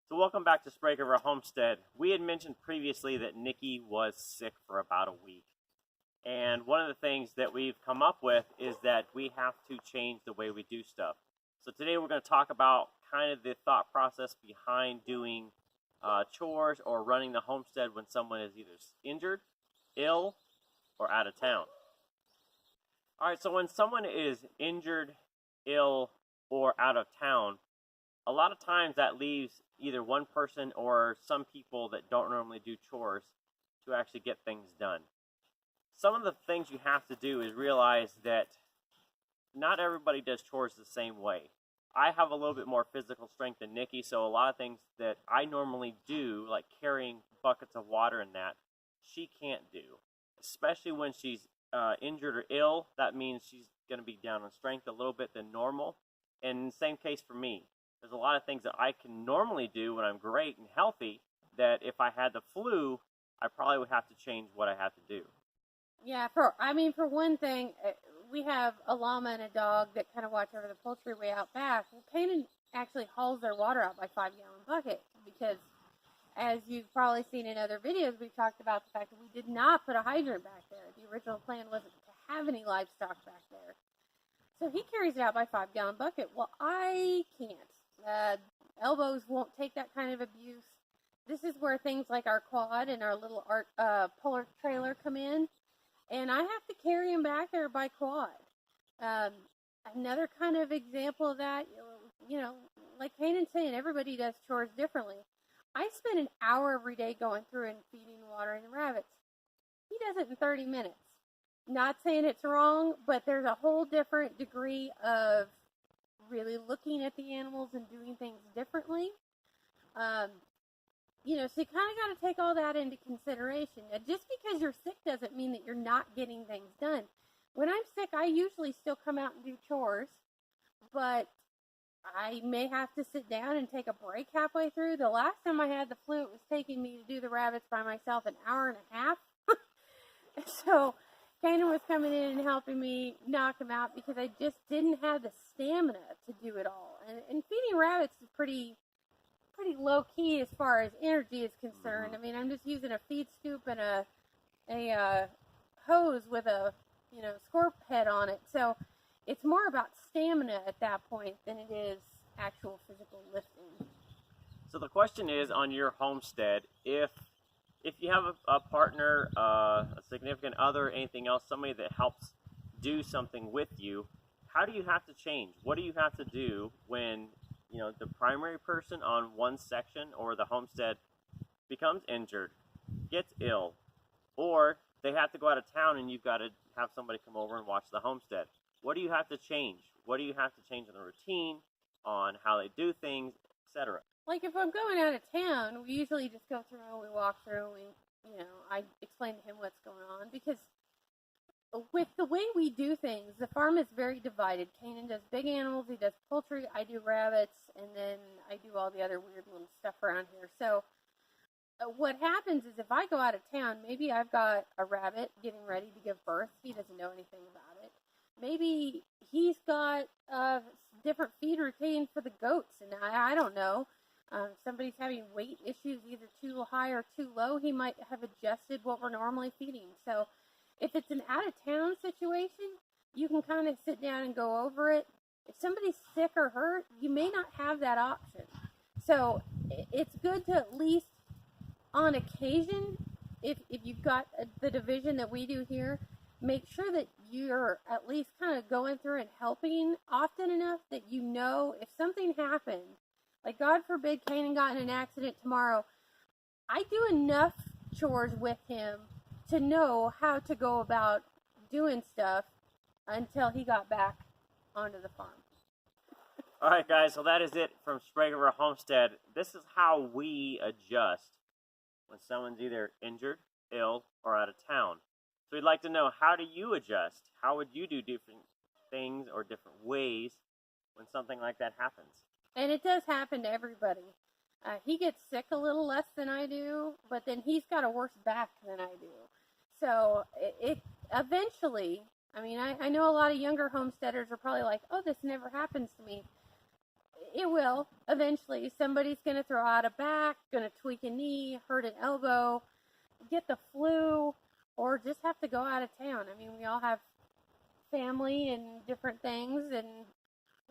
So welcome back to Sprague Homestead. We had mentioned previously that Nikki was sick for about a week. And one of the things that we've come up with is that we have to change the way we do stuff. So today we're going to talk about kind of the thought process behind doing chores or running the homestead when someone is either injured, ill, or out of town. All right, so when someone is injured, ill, or out of town, a lot of times that leaves either one person or some people that don't normally do chores to actually get things done. Some of the things you have to do is realize that not everybody does chores the same way. I have a little bit more physical strength than Nikki, so a lot of things that I normally do, like carrying buckets of water and that, she can't do. Especially when she's injured or ill, that means she's going to be down on strength a little bit than normal. And same case for me. There's a lot of things that I can normally do when I'm great and healthy that if I had the flu, I probably would have to change what I have to do. Yeah, for one thing, we have a llama and a dog that kind of watch over the poultry way out back. Well, Kanan actually hauls their water out by 5-gallon bucket because, as you've probably seen in other videos, we've talked about the fact that we did not put a hydrant back there. The original plan wasn't to have any livestock back there. So he carries it out by 5-gallon bucket. Well, I can't. Elbows won't take that kind of abuse. This is where things like our quad and our little puller trailer come in. And I have to carry him back there by quad. Another kind of example of that, like Kanan's saying, everybody does chores differently. I spend an hour every day going through and feeding and watering the rabbits. He does it in 30 minutes. Not saying it's wrong, but there's a whole different degree of really looking at the animals and doing things differently. So you kind of got to take all that into consideration. Now, just because you're sick doesn't mean that you're not getting things done. When I'm sick, I usually still come out and do chores, but I may have to sit down and take a break halfway through. The last time I had the flu, it was taking me to do the rabbits by myself an hour and a half. So Kanan was coming in and helping me knock them out because I just didn't have the stamina to do it all. And feeding rabbits is pretty low key as far as energy is concerned. I mean, I'm just using a feed scoop and a hose with a scorp head on it. So it's more about stamina at that point than it is actual physical lifting. So the question is, on your homestead, if you have a partner, a significant other, anything else, somebody that helps do something with you, how do you have to change? What do you have to do when the primary person on one section or the homestead becomes injured, gets ill, or they have to go out of town and you've got to have somebody come over and watch the homestead? What do you have to change? What do you have to change in the routine, on how they do things, etc.? Like if I'm going out of town, we usually just go through and we walk through and, I explain to him what's going on because with the way we do things, the farm is very divided. Kanan does big animals, he does poultry, I do rabbits, and then I do all the other weird little stuff around here. So what happens is if I go out of town, maybe I've got a rabbit getting ready to give birth. He doesn't know anything about it. Maybe he's got a different feed routine for the goats, and I don't know. Somebody's having weight issues, either too high or too low. He might have adjusted what we're normally feeding. So if it's an out-of-town situation, you can kind of sit down and go over it. If somebody's sick or hurt, you may not have that option. So it's good to at least, on occasion, if you've got the division that we do here, make sure that you're at least kind of going through and helping often enough that if something happened, like God forbid Kanan got in an accident tomorrow, I do enough chores with him to know how to go about doing stuff until he got back onto the farm. All right, guys, so that is it from Sprague Homestead. This is how we adjust when someone's either injured, ill, or out of town. So we'd like to know, how do you adjust? How would you do different things or different ways when something like that happens? And it does happen to everybody. He gets sick a little less than I do, but then he's got a worse back than I do. So it eventually, I know a lot of younger homesteaders are probably like, oh, this never happens to me. It will eventually. Somebody's going to throw out a back, going to tweak a knee, hurt an elbow, get the flu, or just have to go out of town. I mean, we all have family and different things, and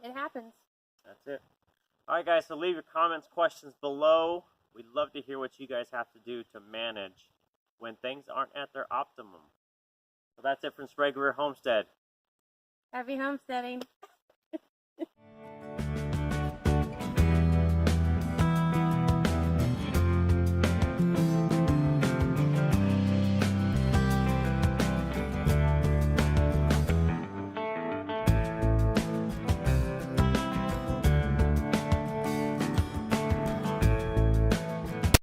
it happens. That's it. All right, guys, so leave your comments, questions below. We'd love to hear what you guys have to do to manage when things aren't at their optimum. So that's it from Sprague Homestead. Happy homesteading.